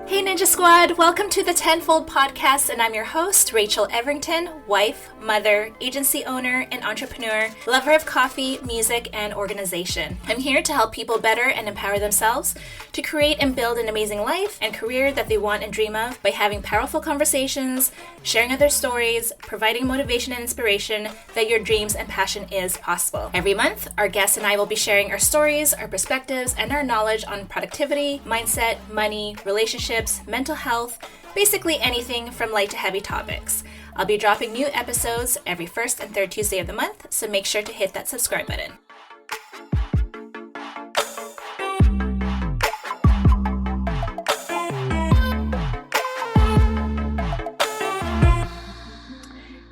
Hey Ninja Squad, welcome to the TENfold podcast, and I'm your host, Rachel Everington, wife, mother, agency owner, and entrepreneur, lover of coffee, music, and organization. I'm here to help people better and empower themselves to create and build an amazing life and career that they want and dream of by having powerful conversations, sharing other stories, providing motivation and inspiration that your dreams and passion is possible. Every month, our guests and I will be sharing our stories, our perspectives, and our knowledge on productivity, mindset, money, relationships, mental health, basically anything from light to heavy topics. I'll be dropping new episodes every first and third Tuesday of the month, so make sure to hit that subscribe button.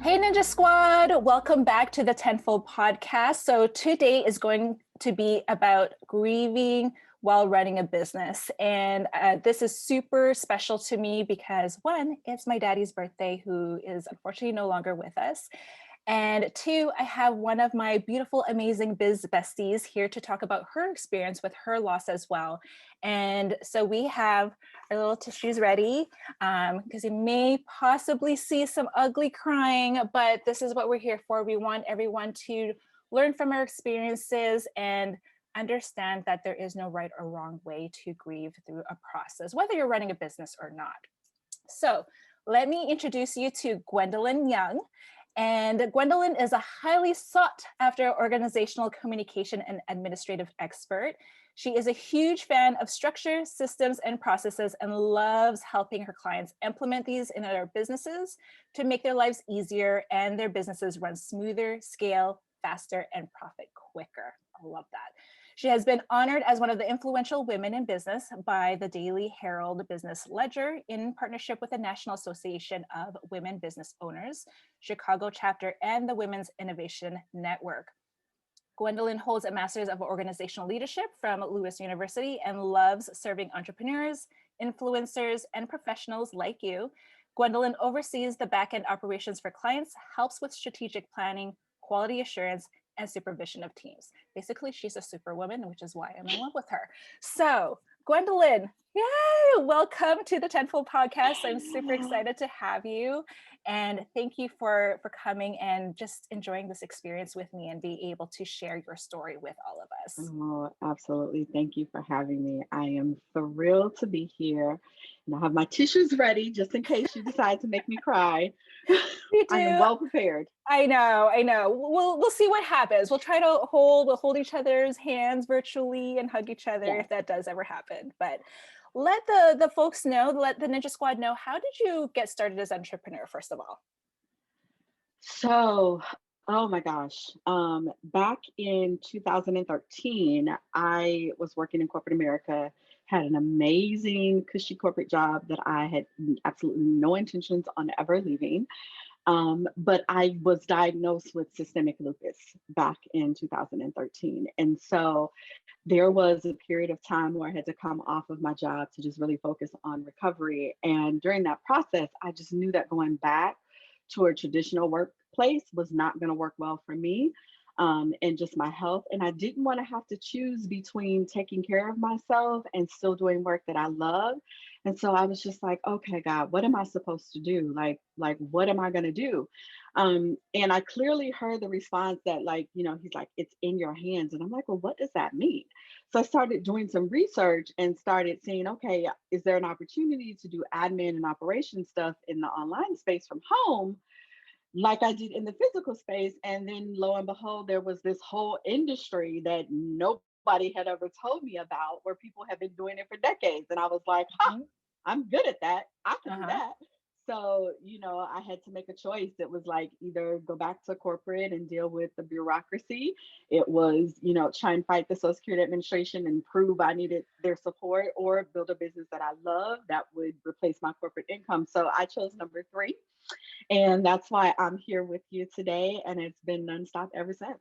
Hey Ninja Squad, welcome back to the TENfold podcast. So today is going to be about grieving while running a business. And this is super special to me because one, it's my daddy's birthday, who is unfortunately no longer with us. And two, I have one of my beautiful, amazing biz besties here to talk about her experience with her loss as well. And so we have our little tissues ready because you may possibly see some ugly crying, but this is what we're here for. We want everyone to learn from our experiences and understand that there is no right or wrong way to grieve through a process, whether you're running a business or not. So let me introduce you to Gwendolyn Young. And Gwendolyn is a highly sought after organizational communication and administrative expert. She is a huge fan of structure, systems, and processes, and loves helping her clients implement these in their businesses to make their lives easier and their businesses run smoother, scale faster, and profit quicker. I love that. She has been honored as one of the influential women in business by the Daily Herald Business Ledger in partnership with the National Association of Women Business Owners, Chicago chapter, and the Women's Innovation Network. Gwendolyn holds a Master's of Organizational Leadership from Lewis University and loves serving entrepreneurs, influencers, and professionals like you. Gwendolyn oversees the back-end operations for clients, helps with strategic planning, quality assurance, and supervision of teams. Basically, she's a superwoman, which is why I'm in love with her. So, Gwendolyn, yay! Welcome to the TENfold podcast. I'm super excited to have you. And thank you for coming and just enjoying this experience with me and be able to share your story with all of us. Oh, absolutely. Thank you for having me. I am thrilled to be here. And I have my tissues ready just in case you decide to make me cry. Me too. I am well prepared. I know. We'll see what happens. We'll try to hold each other's hands virtually and hug each other if that does ever happen. But let the folks know, let the Ninja Squad know, how did you get started as an entrepreneur, first of all? So, oh my gosh. Back in 2013, I was working in corporate America, had an amazing, cushy corporate job that I had absolutely no intentions on ever leaving. But I was diagnosed with systemic lupus back in 2013. And so there was a period of time where I had to come off of my job to just really focus on recovery. And during that process, I just knew that going back to a traditional workplace was not going to work well for me and just my health. And I didn't want to have to choose between taking care of myself and still doing work that I love. And so I was just like, okay, God, what am I supposed to do? Like, what am I going to do? And I clearly heard the response that, like, he's like, it's in your hands. And I'm like, well, what does that mean? So I started doing some research and started seeing, okay, is there an opportunity to do admin and operation stuff in the online space from home, like I did in the physical space? And then lo and behold, there was this whole industry that nobody had ever told me about, where people have been doing it for decades. And I was like, I'm good at that. I can do that. So, I had to make a choice. It was like either go back to corporate and deal with the bureaucracy. It was, try and fight the Social Security Administration and prove I needed their support, or build a business that I love that would replace my corporate income. So I chose number 3. And that's why I'm here with you today. And it's been nonstop ever since.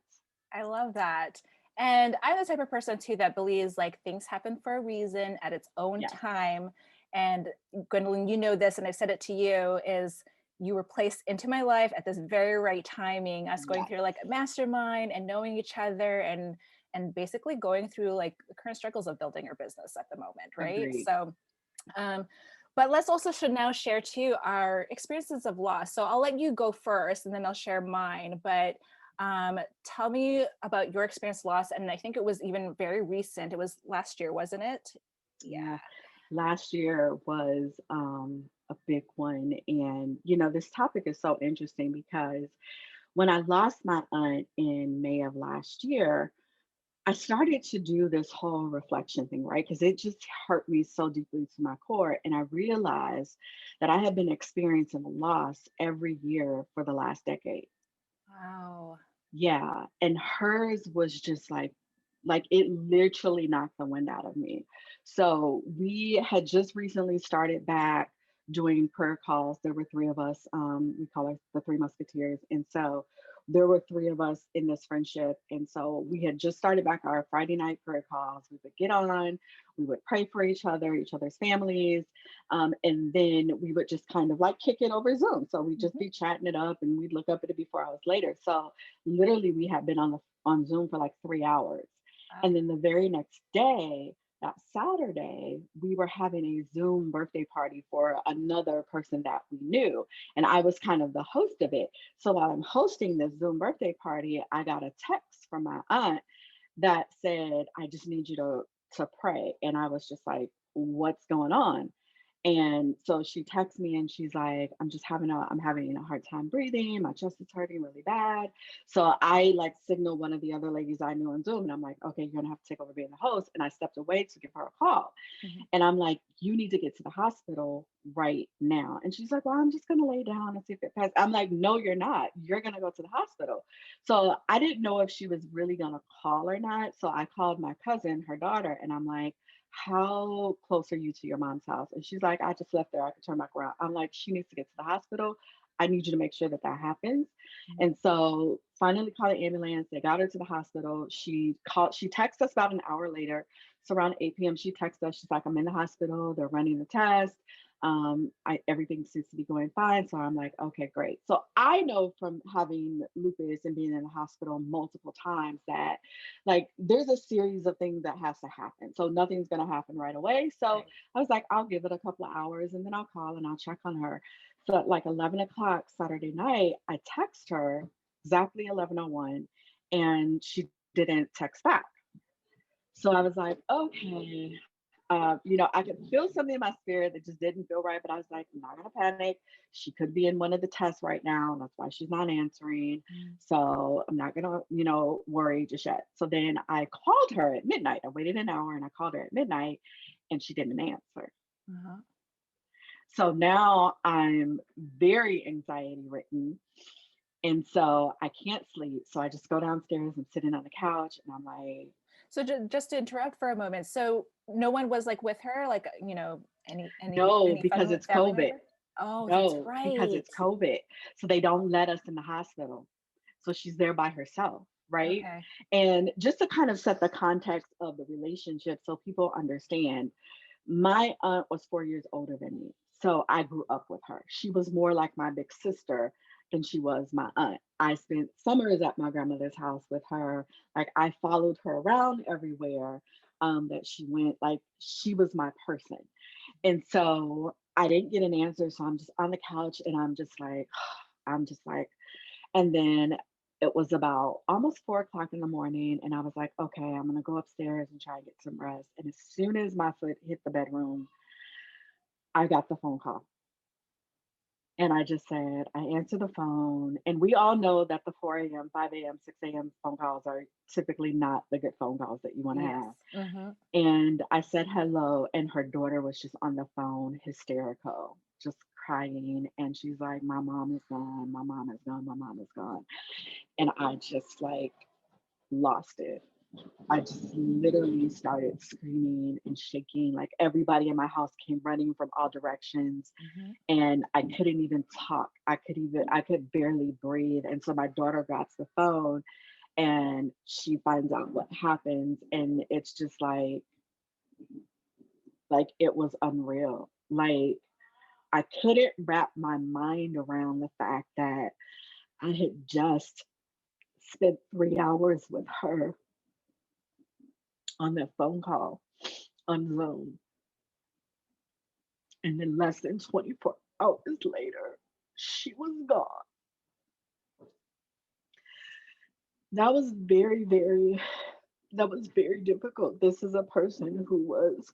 I love that. And I'm the type of person too that believes like things happen for a reason at its own time. And Gwendolyn, you know this, and I've said it to you, is you were placed into my life at this very right timing, us going through like a mastermind and knowing each other and basically going through like the current struggles of building your business at the moment, right? Agreed. So But let's also should now share too our experiences of loss. So I'll let you go first and then I'll share mine. But tell me about your experience of loss. And I think it was even very recent. It was last year, wasn't it? Yeah, Yeah. last year was a big one. And, this topic is so interesting because when I lost my aunt in May of last year, I started to do this whole reflection thing, right? Because it just hurt me so deeply to my core. And I realized that I had been experiencing loss every year for the last decade. Wow. Yeah, and hers was just like it literally knocked the wind out of me. So we had just recently started back doing prayer calls. There were three of us. We call it the Three Musketeers, and so there were three of us in this friendship. And so we had just started back our Friday night prayer calls. We would get on, we would pray for each other's families, and then we would just kind of like kick it over Zoom. So we'd just Mhm. be chatting it up, and we'd look up at it before hours later. So literally, we had been on Zoom for like 3 hours. Wow. And then the very next day, that Saturday, we were having a Zoom birthday party for another person that we knew. And I was kind of the host of it. So while I'm hosting this Zoom birthday party, I got a text from my aunt that said, I just need you to pray. And I was just like, what's going on? And so she texts me and she's like, I'm having a hard time breathing. My chest is hurting really bad. So I like signal one of the other ladies I knew on Zoom and I'm like, okay, you're gonna have to take over being the host. And I stepped away to give her a call. Mhm. And I'm like, you need to get to the hospital right now. And she's like, well, I'm just gonna lay down and see if it passes. I'm like, no, you're not. You're gonna go to the hospital. So I didn't know if she was really gonna call or not. So I called my cousin, her daughter, and I'm like, how close are you to your mom's house? And she's like, I just left there. I could turn back around. I'm like, she needs to get to the hospital. I need you to make sure that that happens. Mhm. And so finally called an ambulance. They got her to the hospital. She texted us about an hour later. So around 8 p.m., she texted us. She's like, I'm in the hospital. They're running the test. Everything seems to be going fine. So I'm like, okay, great. So I know from having lupus and being in the hospital multiple times that like there's a series of things that has to happen. So nothing's going to happen right away. So Right. I was like, I'll give it a couple of hours and then I'll call and I'll check on her. So at like 11 o'clock Saturday night, I text her exactly 11:01 and she didn't text back. So I was like, okay. I could feel something in my spirit that just didn't feel right, but I was like, I'm not gonna panic. She could be in one of the tests right now. That's why she's not answering. Mm. So I'm not gonna, worry just yet. So then I called her at midnight. I waited an hour and I called her at midnight and she didn't answer. Uh-huh. So now I'm very anxiety ridden. And so I can't sleep. So I just go downstairs and sitting on the couch and I'm like, So just to interrupt for a moment, so no one was like with her, like no, any because it's family COVID. member? Oh, that's No, because right. it's COVID. So they don't let us in the hospital. So she's there by herself, right? Okay. And just to kind of set the context of the relationship so people understand, my aunt was 4 years older than me. So I grew up with her. She was more like my big sister than she was my aunt. I spent summers at my grandmother's house with her. Like I followed her around everywhere that she went. Like she was my person. And so I didn't get an answer. So I'm just on the couch and I'm just like, and then it was about almost 4 o'clock in the morning. And I was like, okay, I'm going to go upstairs and try and get some rest. And as soon as my foot hit the bedroom, I got the phone call. And I just said, I answered the phone. And we all know that the 4 a.m., 5 a.m., 6 a.m. phone calls are typically not the good phone calls that you want to Yes. have. Mhm. And I said hello, and her daughter was just on the phone, hysterical, just crying. And she's like, my mom is gone, my mom is gone, my mom is gone. And I just like lost it. I just literally started screaming and shaking. Like everybody in my house came running from all directions Mhm. and I couldn't even talk. I could barely breathe. And so my daughter grabs the phone and she finds out what happens. And it's just like it was unreal. Like I couldn't wrap my mind around the fact that I had just spent 3 hours with her on that phone call on Zoom. And then less than 24 hours later, she was gone. That was that was very difficult. This is a person who was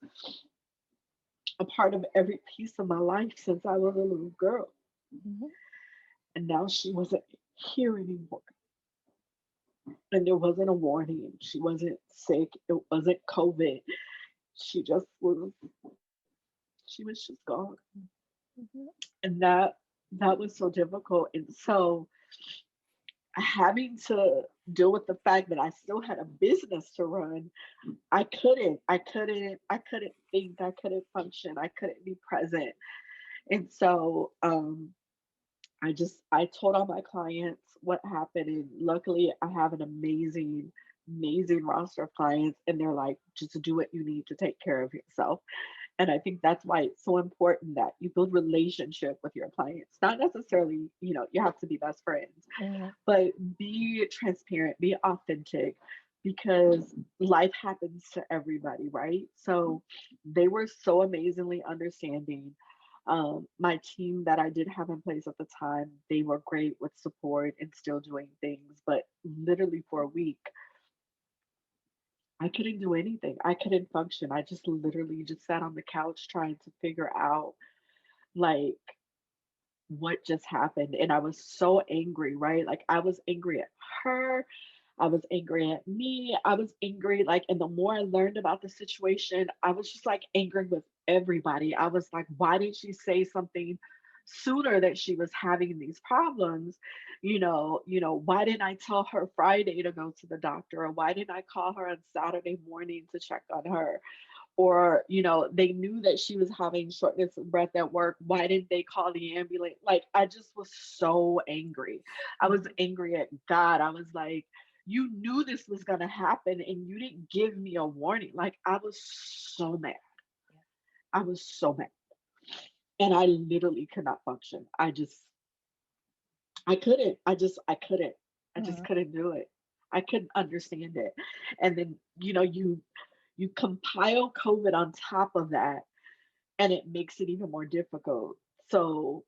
a part of every piece of my life since I was a little girl. Mhm. And now she wasn't here anymore. And there wasn't a warning. She wasn't sick. It wasn't COVID. She just was, she was just gone. Mhm. And that was so difficult. And so having to deal with the fact that I still had a business to run, I couldn't think, I couldn't function, I couldn't be present. And so I told all my clients what happened, and luckily I have an amazing roster of clients, and they're like, just do what you need to take care of yourself. And I think that's why it's so important that you build relationship with your clients. Not necessarily, you have to be best friends, Mhm. but be transparent, be authentic, because life happens to everybody, right? So they were so amazingly understanding. My team that I did have in place at the time, they were great with support and still doing things. But literally for a week, I couldn't do anything. I couldn't function. I just literally just sat on the couch trying to figure out like what just happened. And I was so angry, right? Like I was angry at her. I was angry at me. I was angry. Like, and the more I learned about the situation, I was just like angry with everybody. I was like, why didn't she say something sooner that she was having these problems? Why didn't I tell her Friday to go to the doctor? Or why didn't I call her on Saturday morning to check on her? Or they knew that she was having shortness of breath at work. Why didn't they call the ambulance? Like I just was so angry. I was angry at God. I was like, you knew this was going to happen and you didn't give me a warning. Like I was so mad. I was so mad, and I literally could not function. I couldn't. I just Mhm. couldn't do it. I couldn't understand it. And then you compile COVID on top of that, and it makes it even more difficult. So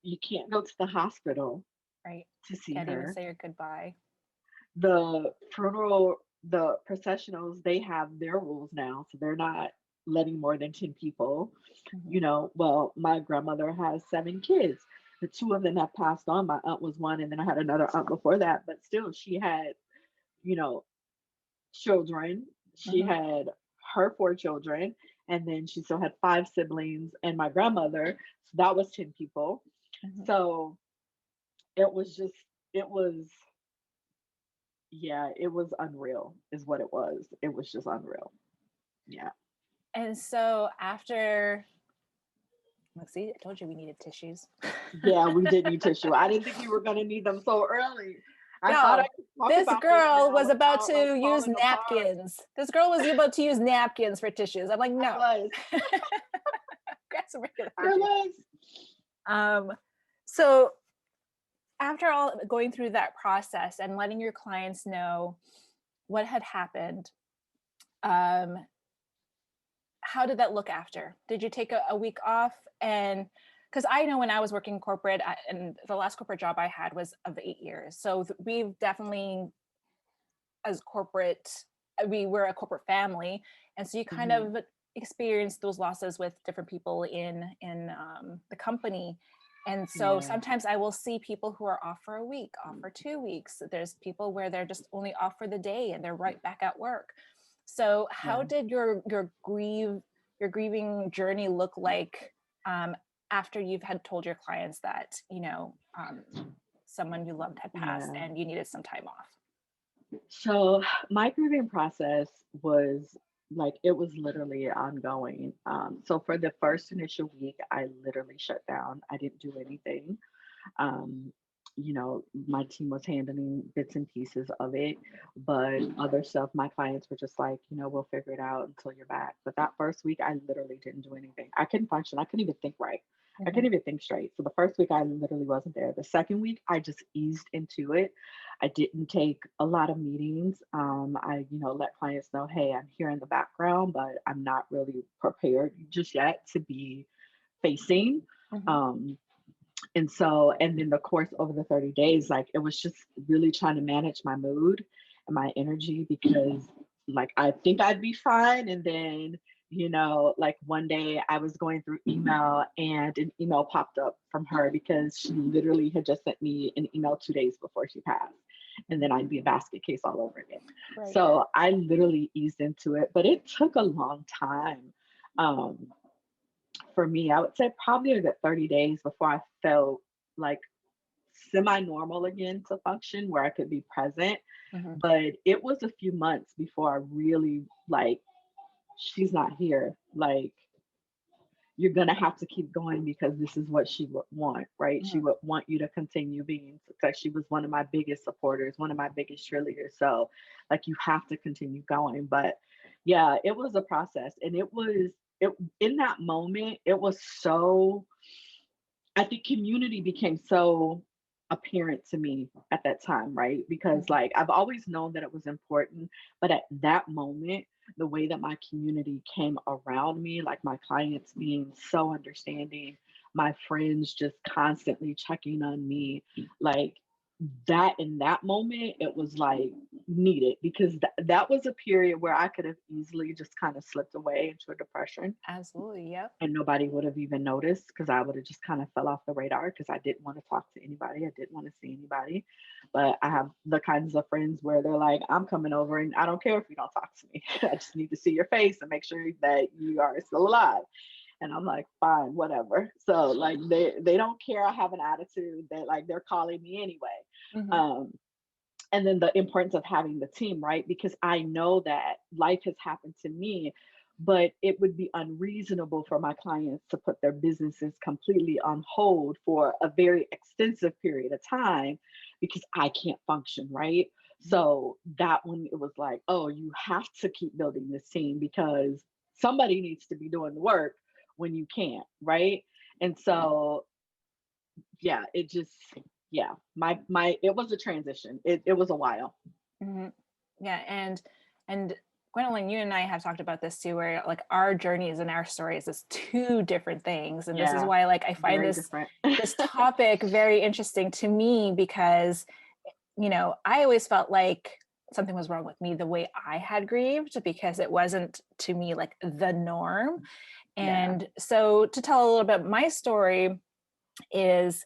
you can't go to the hospital Right. to see Can't even her. say your goodbye. The funeral, the processionals, they have their rules now, so they're not letting more than 10 people. Mhm. Well, my grandmother has 7 kids. The two of them have passed on. My aunt was one, and then I had another aunt before that, but still, she had, you know, children. She Mhm. had her 4 children, and then she still had 5 siblings and my grandmother. So that was 10 people. Mhm. So it was just, it was, yeah, it was unreal, is what it was. It was just unreal. Yeah. And so after, let's see, I told you we needed tissues. Yeah, we did need tissue. I didn't think we were going to need them so early. I thought I No, could talk this about this girl now was about without like to use falling apart. napkins. This girl was about to use napkins for tissues. I'm like, I no. was. Grab some regular I tissues. was. Um, so after all going through that process and letting your clients know what had happened, um, how did that look after? Did you take a week off? And because I know when I was working corporate, and the last corporate job I had was of 8 years. So we've definitely, as corporate, we were a corporate family. And so you kind Hmm. of experience those losses with different people in the company. And so Yeah. sometimes I will see people who are off for a week, off for 2 weeks. There's people where they're just only off for the day and they're right back at work. So how Yeah. did your grieving journey look like, after you've had told your clients that someone you loved had passed Yeah. and you needed some time off? So my grieving process was like it was literally ongoing. So for the first initial week, I literally shut down. I didn't do anything. Um, my team was handling bits and pieces of it, but other stuff, my clients were just like, we'll figure it out until you're back. But that first week, I literally didn't do anything. I couldn't function. I couldn't even think right. I Mhm. couldn't even think straight. So the first week, I literally wasn't there. The second week, I just eased into it. I didn't take a lot of meetings. I, let clients know, hey, I'm here in the background, but I'm not really prepared just yet to be facing. Mhm. And so, and then the course over the 30 days, like it was just really trying to manage my mood and my energy because like I think I'd be fine. And then, like one day I was going through email and an email popped up from her because she literally had just sent me an email 2 days before she passed. And then I'd be a basket case all over again. Right. So I literally eased into it, but it took a long time. Um, for me, I would say probably a good 30 days before I felt like semi-normal again to function where I could be present. Mhm. But it was a few months before I really like, she's not here. Like, you're gonna have to keep going because this is what she would want, right? She Mhm. would want you to continue being success. She was one of my biggest supporters, one of my biggest cheerleaders. So like you have to continue going. But yeah, it was a process. And it in that moment, it was so I think community became so apparent to me at that time, right? Because Mhm. like I've always known that it was important, but at that moment, the way that my community came around me, like my clients being so understanding, my friends just constantly checking on me, like that in that moment, it was like needed because that was a period where I could have easily just kind of slipped away into a depression Absolutely. Yep. and nobody would have even noticed because I would have just kind of fell off the radar because I didn't want to talk to anybody. I didn't want to see anybody. But I have the kinds of friends where they're like, I'm coming over and I don't care if you don't talk to me. I just need to see your face and make sure that you are still alive. And I'm like, fine, whatever. So like they don't care I have an attitude that like they're calling me anyway. Mhm. Um, and then the importance of having the team, right? Because I know that life has happened to me, but it would be unreasonable for my clients to put their businesses completely on hold for a very extensive period of time because I can't function, right? Mhm. So that one, it was like, oh, you have to keep building this team because somebody needs to be doing the work when you can't, right? And so yeah, it just yeah, my it was a transition. It was a while. Mhm. Yeah, and Gwendolyn, you and I have talked about this too, where like our journeys and our stories is two different things, and this is Yeah, why like I find very this different. this topic very interesting to me because I always felt like something was wrong with me the way I had grieved because it wasn't to me like the norm. Yeah. And so to tell a little bit my story is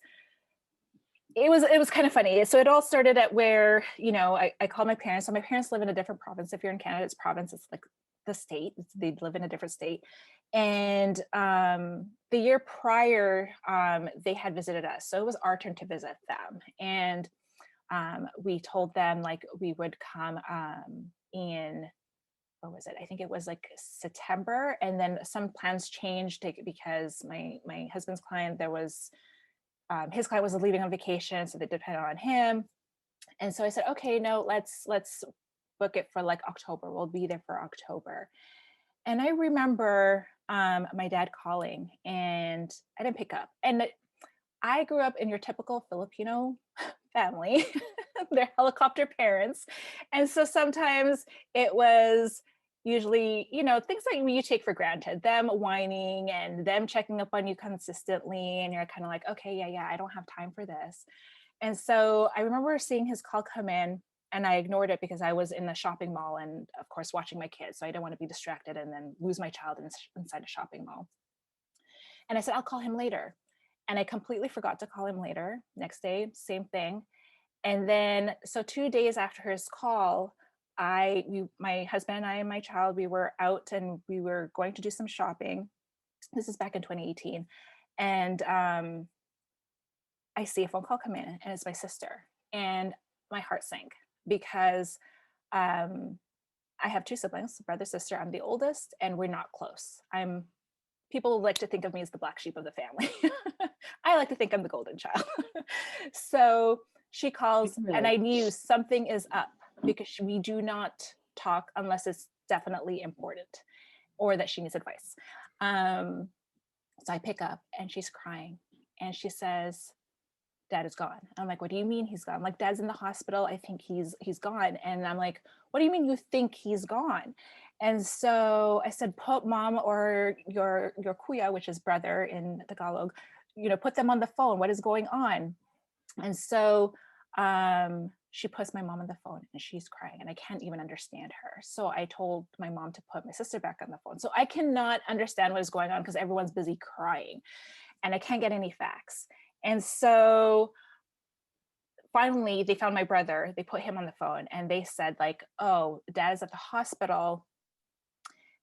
it was kind of funny. So it all started at where, I called my parents. So my parents live in a different province. If you're in Canada, it's province, it's like the state. They live in a different state. And the year prior, they had visited us. So it was our turn to visit them. And we told them like we would come in what was it? I think it was like September, and then some plans changed because my husband's client there was his client was leaving on vacation, so they depended on him. And so I said, okay, no, let's book it for like October. We'll be there for October. And I remember my dad calling, and I didn't pick up. And I grew up in your typical Filipino family. They're helicopter parents. And so sometimes it was usually, things that you take for granted, them whining and them checking up on you consistently. And you're kind of like, okay, yeah, I don't have time for this. And so I remember seeing his call come in and I ignored it because I was in a shopping mall and, of course, watching my kids. So I didn't want to be distracted and then lose my child inside a shopping mall. And I said, I'll call him later. And I completely forgot to call him later. Next day, same thing. And then, so 2 days after his call, my husband and I and my child, we were out and we were going to do some shopping. This is back in 2018. And I see a phone call come in and it's my sister. And my heart sank because um, I have two siblings, brother, sister. I'm the oldest and we're not close. People like to think of me as the black sheep of the family. I like to think I'm the golden child. So she I calls, can and relate. I knew something is up because we do not talk unless it's definitely important or that she needs advice. Um, so I pick up, and she's crying, and she says, "Dad is gone." I'm like, "What do you mean he's gone?" I'm like, "Dad's in the hospital. I think he's gone." And I'm like, "What do you mean you think he's gone?" And so I said, put mom or your kuya, which is brother in Tagalog, put them on the phone. What is going on? And so she puts my mom on the phone and she's crying and I can't even understand her. So I told my mom to put my sister back on the phone. So I cannot understand what is going on because everyone's busy crying and I can't get any facts. And so finally they found my brother, they put him on the phone and they said like, oh, dad is at the hospital.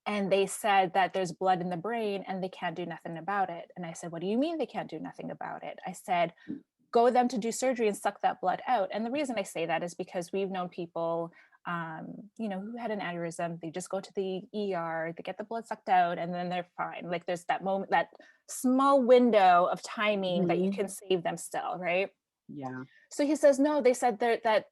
And they said that there's blood in the brain and they can't do nothing about it. And I said, what do you mean they can't do nothing about it? I said, go them to do surgery and suck that blood out. And the reason I say that is because we've known people, who had an aneurysm, they just go to the ER, they get the blood sucked out and then they're fine. Like there's that moment, that small window of timing that you can save them still, right? Yeah. So he says, no, they said that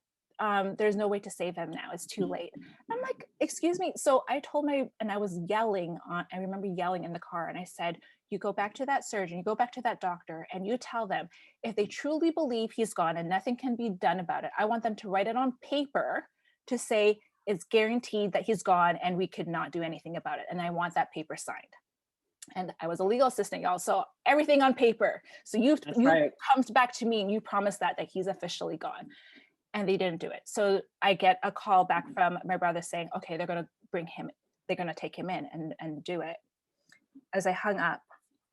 there's no way to save him now. It's too late. I'm like, excuse me. So I told and I was yelling I remember yelling in the car and I said, you go back to that surgeon, you go back to that doctor and you tell them if they truly believe he's gone and nothing can be done about it, I want them to write it on paper to say it's guaranteed that he's gone and we could not do anything about it. And I want that paper signed. And I was a legal assistant, y'all. So everything on paper. So you Right. comes back to me and you promise that he's officially gone. And they didn't do it. So I get a call back from my brother saying, okay, they're going to bring him, they're going to take him in and do it. As I hung up,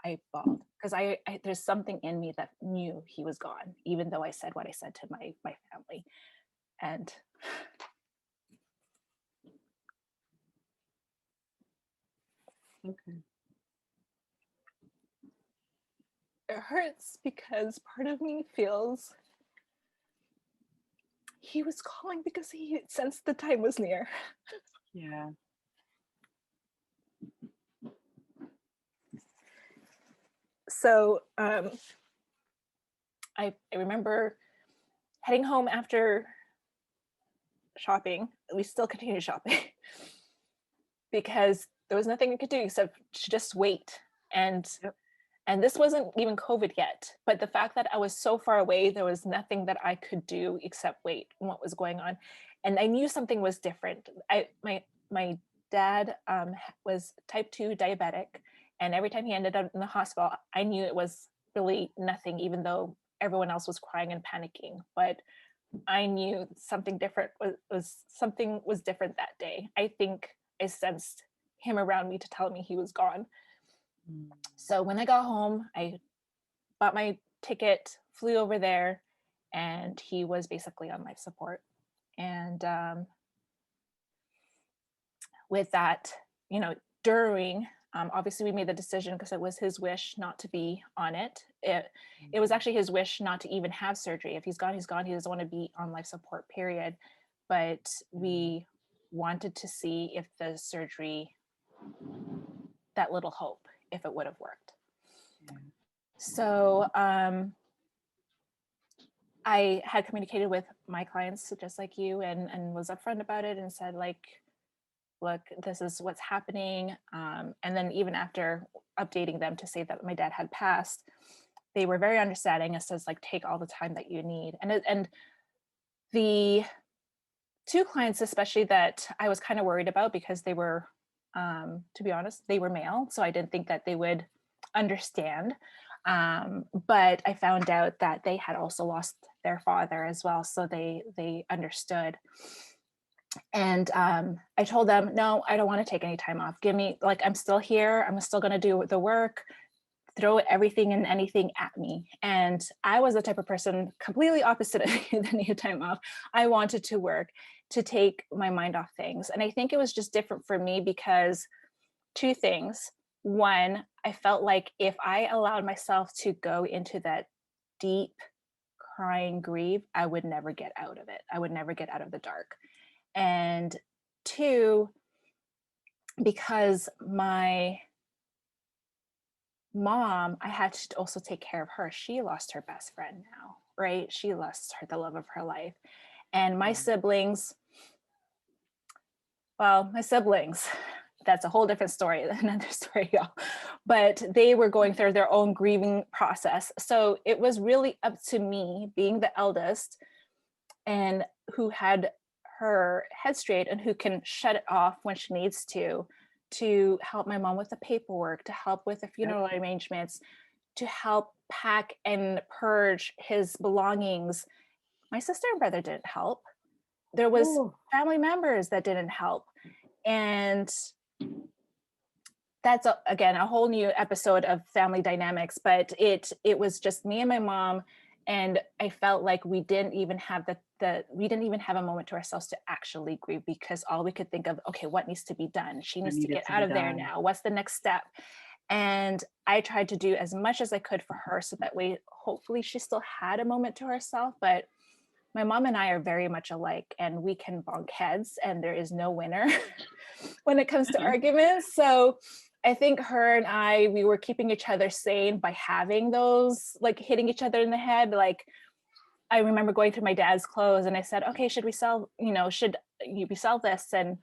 I bawled because I there's something in me that knew he was gone, even though I said what I said to my family. And Okay. it hurts because part of me feels he was calling because he sensed the time was near. Yeah. So I remember heading home after shopping. We still continued shopping because there was nothing we could do except to just wait. And Yep. and this wasn't even COVID yet, but the fact that I was so far away, there was nothing that I could do except wait on what was going on. And I knew something was different. My dad was type 2 diabetic, and every time he ended up in the hospital, I knew it was really nothing, even though everyone else was crying and panicking. But I knew something different was different that day. I think I sensed him around me to tell me he was gone. So when I got home, I bought my ticket, flew over there, and he was basically on life support. And with that, during, obviously we made the decision because it was his wish not to be on it. It was actually his wish not to even have surgery. If he's gone, he's gone. He doesn't want to be on life support, period. But we wanted to see if the surgery, that little hope, if it would have worked. Yeah. So I had communicated with my clients just like you and was upfront about it and said, like, look, this is what's happening. And then even after updating them to say that my dad had passed, they were very understanding. It says like, take all the time that you need. And the two clients, especially that I was kind of worried about because they were, to be honest, they were male. So I didn't think that they would understand. But I found out that they had also lost their father as well. So they understood. And I told them, no, I don't want to take any time off. Give me, like, I'm still here. I'm still going to do the work, throw everything and anything at me. And I was the type of person completely opposite that needed time off. I wanted to work, to take my mind off things. And I think it was just different for me because two things. One, I felt like if I allowed myself to go into that deep crying grief, I would never get out of it. I would never get out of the dark. And two, because my mom, I had to also take care of her. She lost her best friend now, right? She lost the love of her life. And my siblings, that's a whole different story, another story, y'all. But they were going through their own grieving process. So it was really up to me, being the eldest and who had her head straight and who can shut it off when she needs to help my mom with the paperwork, to help with the funeral arrangements, to help pack and purge his belongings. My sister and brother didn't help. There was Oh, family members that didn't help. And that's again a whole new episode of family dynamics, but it was just me and my mom, and I felt like we didn't even have we didn't even have a moment to ourselves to actually grieve, because all we could think of, okay, what needs to be done? She I needs to needed get to out be of there done. now. What's the next step? And I tried to do as much as I could for her, so that way hopefully she still had a moment to herself. But my mom and I are very much alike, and we can bonk heads, and there is no winner when it comes to arguments. So I think her and I, we were keeping each other sane by having those, like, hitting each other in the head. Like, I remember going through my dad's clothes and I said, okay, should we sell, should we sell this? And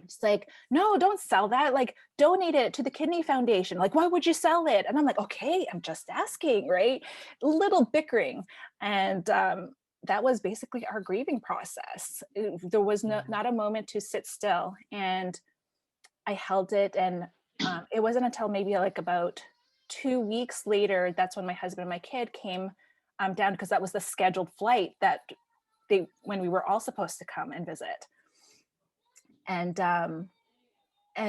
it's like, no, don't sell that. Like, donate it to the Kidney Foundation. Like, why would you sell it? And I'm like, okay, I'm just asking, right? A little bickering. And that was basically our grieving process. There was not a moment to sit still. And I held it. And it wasn't until maybe like about 2 weeks later, that's when my husband and my kid came down, because that was the scheduled flight that when we were all supposed to come and visit. And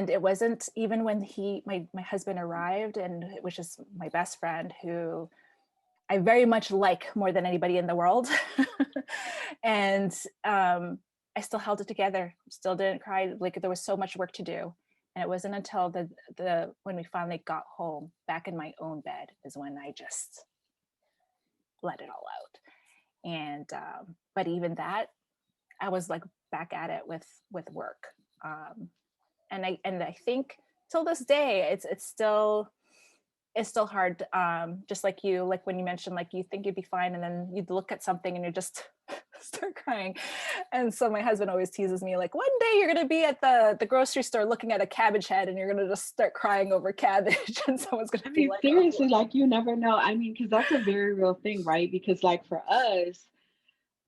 it wasn't even when my husband arrived, and it was just my best friend, who I very much like more than anybody in the world. And I still held it together, still didn't cry. Like, there was so much work to do. And it wasn't until the when we finally got home back in my own bed is when I just let it all out. And but even that, I was like back at it with work. And I think till this day, it's still hard. Just like you, like when you mentioned, like, you think you'd be fine, and then you'd look at something and you just start crying. And so my husband always teases me, like, one day you're gonna be at the grocery store looking at a cabbage head, and you're gonna just start crying over cabbage, and someone's I gonna be mean, like, oh. seriously, like you never know. I mean, because that's a very real thing, right? Because, like, for us,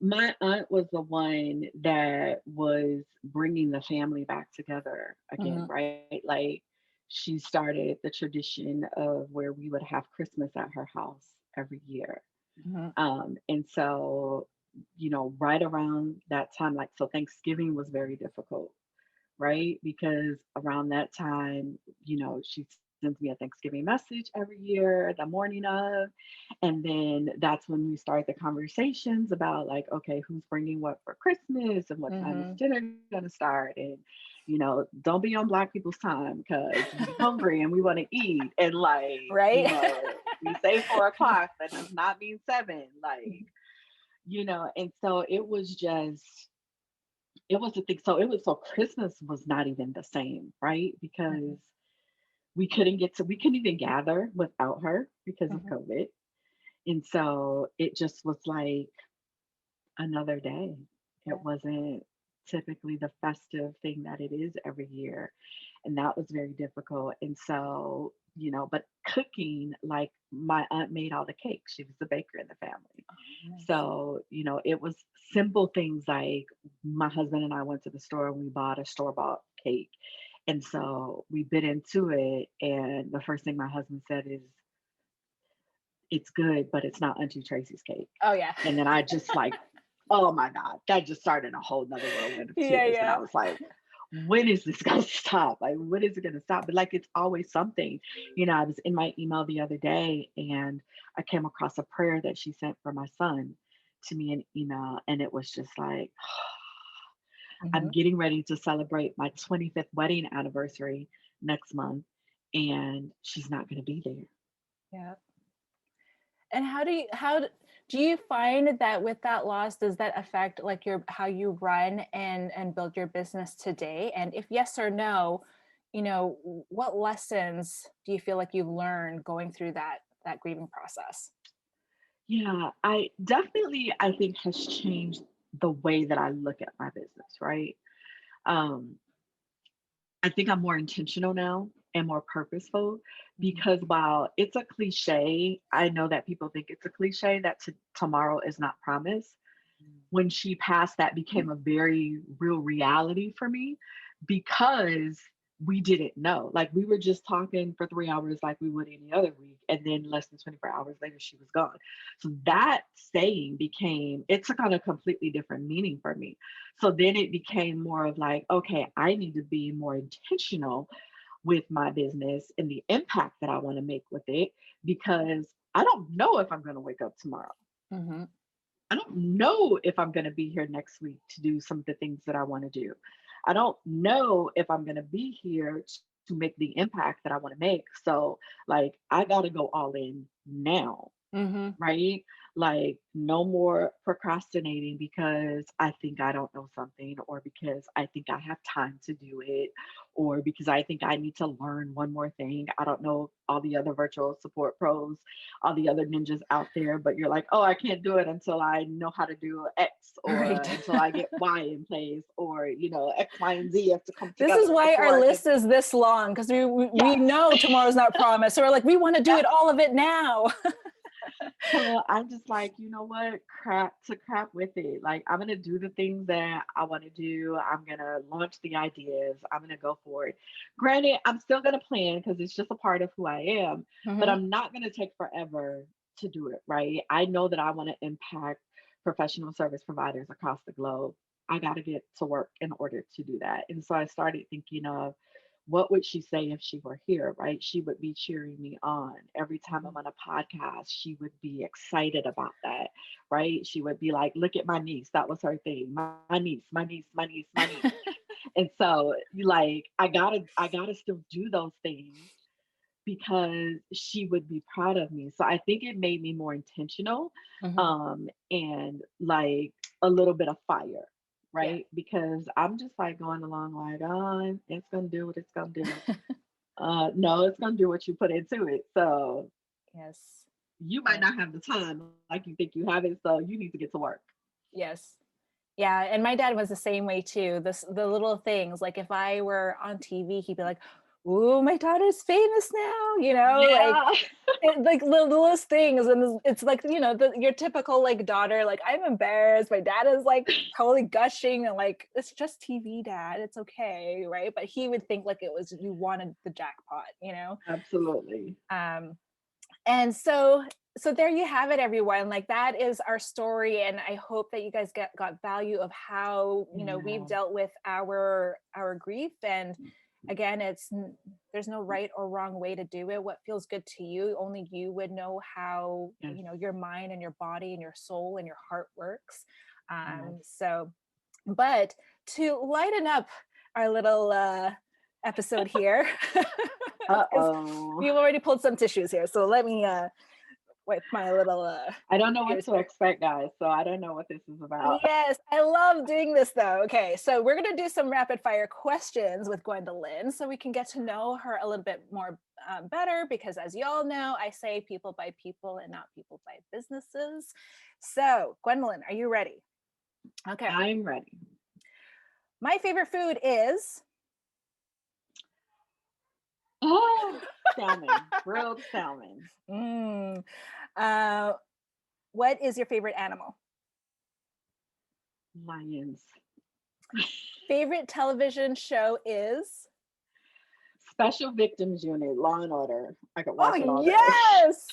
my aunt was the one that was bringing the family back together again, Mhm, right? Like, she started the tradition of where we would have Christmas at her house every year. mhm, And so, right around that time, like, so Thanksgiving was very difficult, right? Because around that time, she sends me a Thanksgiving message every year, the morning of. And then that's when we start the conversations about, like, okay, who's bringing what for Christmas and what time is mhm. dinner going to start? And, don't be on Black people's time because we hungry and we want to eat. And, like, Right. we say 4 o'clock, that does not mean seven. Like, and so it was just, it was a thing. So so Christmas was not even the same, right? Because Mhm, we couldn't even gather without her because of mhm. COVID. And so it just was like another day. It Yeah. wasn't typically the festive thing that it is every year. And that was very difficult. And so, but cooking, like, my aunt made all the cakes. She was the baker in the family. Oh, nice. So, it was simple things like my husband and I went to the store and we bought a store-bought cake. And so we bit into it. And the first thing my husband said is, it's good, but it's not Auntie Tracy's cake. Oh yeah. And then I just, like, oh my God, that just started a whole nother whirlwind of Yeah, tears. And I yeah. was like, when is this going to stop? Like, when is it going to stop? But, like, it's always something. I was in my email the other day and I came across a prayer that she sent for my son to me in email. And it was just like, I'm Mhm. getting ready to celebrate my 25th wedding anniversary next month, and she's not going to be there. Yeah. And do you find that with that loss, does that affect like how you run and build your business today? And if yes or no, what lessons do you feel like you've learned going through that grieving process? Yeah, I definitely, I think, has changed the way that I look at my business, right? Um, I think I'm more intentional now and more purposeful Mhm. because while it's a cliche, I know that people think it's a cliche that tomorrow is not promised. when she passed, that became a very real reality for me because we didn't know. Like we were just talking for 3 hours like we would any other week. And then less than 24 hours later, she was gone. So that saying it took on a completely different meaning for me. So then it became more of like, okay, I need to be more intentional with my business and the impact that I want to make with it because I don't know if I'm going to wake up tomorrow. Mhm. I don't know if I'm going to be here next week to do some of the things that I want to do. I don't know if I'm going to be here to make the impact that I want to make. So, like, I got to go all in now, Mhm. right? Like, no more procrastinating because I think I don't know something, or because I think I have time to do it, or because I think I need to learn one more thing. I don't know all the other virtual support pros, all the other ninjas out there, but you're like, oh, I can't do it until I know how to do X, or Right. until I get Y in place, or, X, Y, and Z have to come This is together why our before I can. list is this long, because we Yes. know tomorrow's not promised. So we're like, we want to do it all of it now. So I'm just like, you know what? Crap with it. Like, I'm gonna do the things that I want to do. I'm gonna launch the ideas. I'm gonna go for it. Granted, I'm still gonna plan because it's just a part of who I am, but Mhm. I'm not gonna take forever to do it, right? I know that I want to impact professional service providers across the globe. I got to get to work in order to do that. And so I started thinking of what would she say if she were here, right? She would be cheering me on. Every time I'm on a podcast, she would be excited about that, right? She would be like, look at my niece. That was her thing. My niece, my niece, my niece, my niece. And so like I gotta still do those things because she would be proud of me. So I think it made me more intentional, Mhm. and like a little bit of fire, Yeah. right? Because I'm just like going along like, oh, it's gonna do what it's gonna do. No, it's gonna do what you put into it. So Yes. you might Yes. not have the time like you think you have it, so you need to get to work. Yes. Yeah, and my dad was the same way too. The little things, like if I were on TV, he'd be like, "Ooh, my daughter's famous now," like Yeah. like the littlest things, and it's like your typical like daughter, like I'm embarrassed. My dad is like totally gushing and like it's just TV, Dad. It's okay, right? But he would think like it was you wanted the jackpot. Absolutely. Um, and so there you have it, everyone. Like that is our story, and I hope that you guys got value of how we've Yeah. dealt with our grief. And again, there's no right or wrong way to do it. What feels good to you, only you would know how Yes. your mind and your body and your soul and your heart works. Yes. So but to lighten up our little episode here, because Uh-oh. we've already pulled some tissues here, so let me wipe my little I don't know what tears to here. expect, guys, so I don't know what this is about. Yes, I love doing this though. Okay, so we're going to do some rapid fire questions with Gwendolyn so we can get to know her a little bit more better, because as you all know, I say people by people and not people by businesses. So Gwendolyn, are you ready? Okay. I'm ready. My favorite food is Oh, salmon, grilled salmon. mm, uh, what is your favorite animal? Lions. Favorite television show is Special Victims Unit, Law and Order. I could oh watch it all day. yes.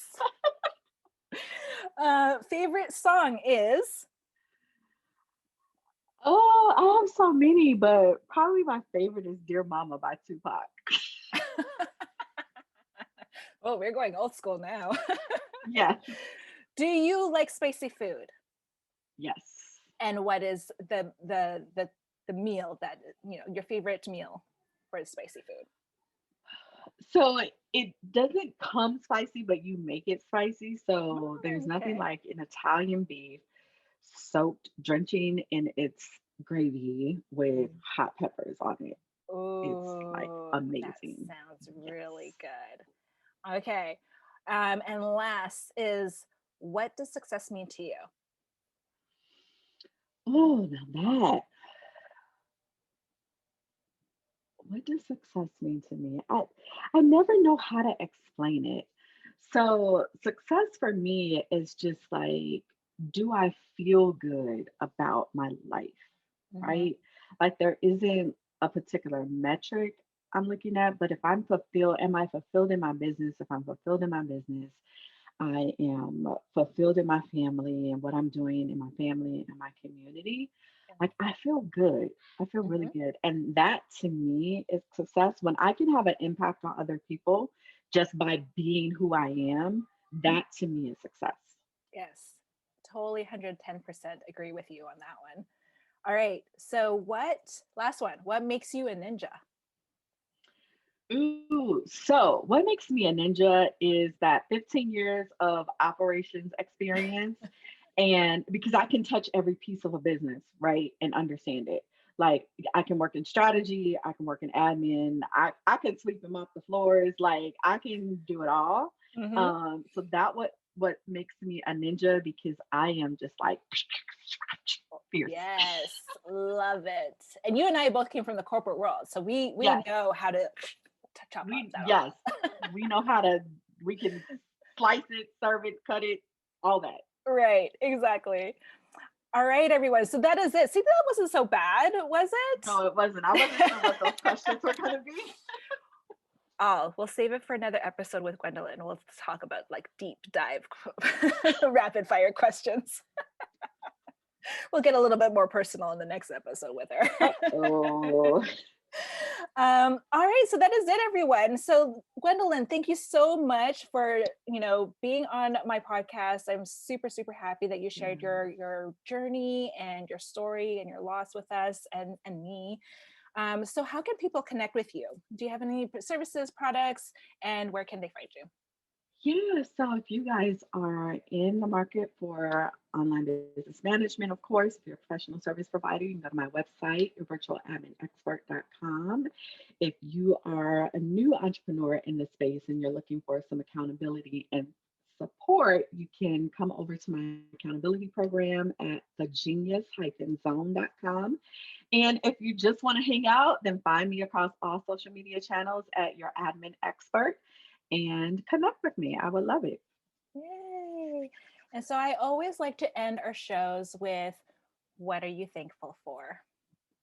Favorite song is Oh, I have so many, but probably my favorite is Dear Mama by Tupac. oh, we're going old school now. Yes, Do you like spicy food? yes. And what is the meal that your favorite meal for spicy food? So it doesn't come spicy, but you make it spicy. So there's Oh, nothing okay. like an Italian beef soaked, drenching in its gravy with hot peppers on it. It's like Oh, that amazing. sounds Yes. really good. Okay. And last is, what does success mean to you? Oh, now that. What does success mean to me? I never know how to explain it. So success for me is just like do I feel good about my life, Mhm. right? Like there isn't a particular metric I'm looking at, but if I'm fulfilled, am I fulfilled in my business? If I'm fulfilled in my business, I am fulfilled in my family and what I'm doing in my family and my community. Like I feel good. I feel really Mhm. good. And that to me is success. When I can have an impact on other people just by being who I am, Mhm. that to me is success. Yes, totally 110% agree with you on that one. All right. So last one, what makes you a ninja? Ooh, so what makes me a ninja is that 15 years of operations experience. And because I can touch every piece of a business, right, and understand it. Like I can work in strategy, I can work in admin, I can sweep them off the floors, like I can do it all. Mhm. So what makes me a ninja because I am just like fierce. Yes, love it. And you and I both came from the corporate world, so we Yes, know how to chop we that yes, off. we know how to we can slice it, serve it, cut it, all that. Right, exactly. All right, everyone. So that is it. See, that wasn't so bad, was No, it wasn't. I wasn't sure what those it? questions were gonna be. Oh, we'll save it for another episode with Gwendolyn. We'll talk about like deep dive rapid fire questions. We'll get a little bit more personal in the next episode with her. Oh. All right, so that is it, everyone. So Gwendolyn, thank you so much for being on my podcast. I'm super super happy that you shared Yeah. your journey and your story and your loss with us and me. So how can people connect with you? Do you have any services, products, and where can they find you? Yeah, so if you guys are in the market for online business management, of course, if you're a professional service provider, you can go to my website, virtualadminexpert.com. If you are a new entrepreneur in the space and you're looking for some accountability and support, you can come over to my accountability program at thegenius-zone.com. And if you just want to hang out, then find me across all social media channels at your admin expert and connect with me. I would love it. Yay. And so I always like to end our shows with what are you thankful for?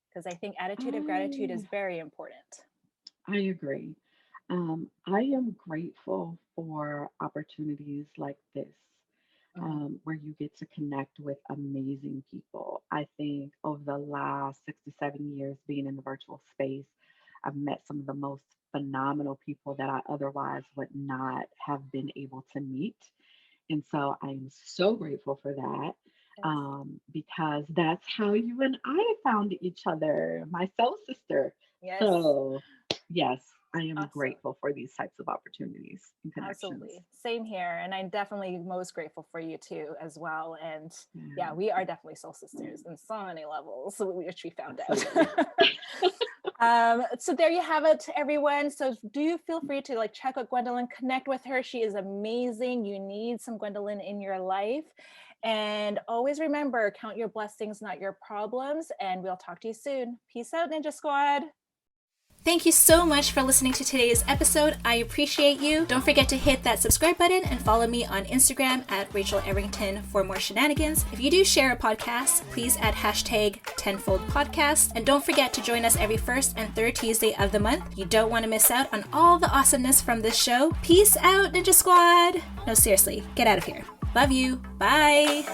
Because I think attitude of gratitude is I very important. I agree. I am grateful for opportunities like this, Mhm. where you get to connect with amazing people. I think over the last 6 to 7 years being in the virtual space, I've met some of the most phenomenal people that I otherwise would not have been able to meet. And so I'm so grateful for that, Yes. because that's how you and I found each other, my soul sister. Yes. So, yes, I am Awesome. grateful for these types of opportunities and connections. Absolutely. Same here. And I'm definitely most grateful for you too, as well. And yeah, Yeah, we are definitely soul sisters in so many levels, which we found out. absolutely. So there you have it, everyone. So do feel free to like check out Gwendolyn, connect with her. She is amazing. You need some Gwendolyn in your life. And always remember, count your blessings, not your problems. And we'll talk to you soon. Peace out, Ninja Squad. Thank you so much for listening to today's episode. I appreciate you. Don't forget to hit that subscribe button and follow me on Instagram at Rachel Everington for more shenanigans. If you do share a podcast, please add hashtag TENfold podcast. And don't forget to join us every first and third Tuesday of the month. You don't want to miss out on all the awesomeness from this show. Peace out, Ninja Squad. No, seriously, get out of here. Love you. Bye.